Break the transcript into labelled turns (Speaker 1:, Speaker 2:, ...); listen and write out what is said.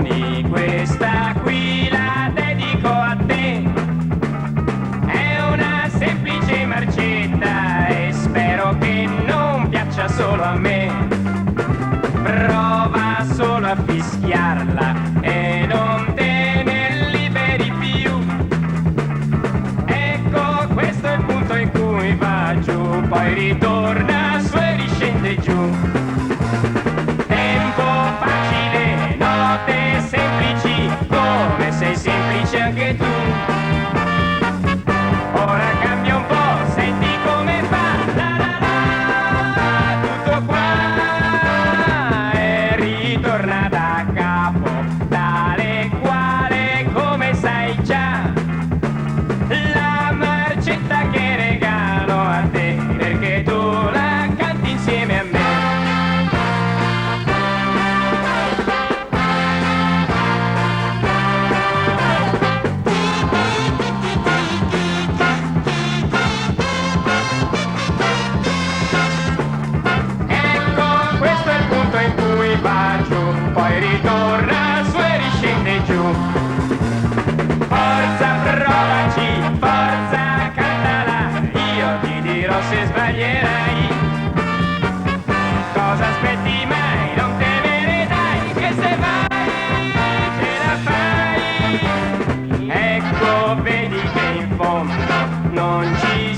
Speaker 1: canzoni, questa qui la dedico a te. È una semplice marcetta e spero che non piaccia solo a me. Prova solo a fischiarla e non te ne liberi più. Ecco, questo è il punto in cui va giù, poi ritorna su e riscende giù. Tempo facile, note semplici, come sei semplice anche tu. Ora cambia un po', senti come fa, la la la, tutto qua e ritorna da capo, tale quale come sai già. La marcetta che regalo a te, perché tu la canti insieme a me. Ecco, questo è il punto in cui va giù, poi ritorna su e riscende giù. Forza, provaci, forza, cantala, io ti dirò se sbaglierai. Cosa aspetti mai? Non temere dai, che se vai ce la fai. Ecco, vedi che in fondo non ci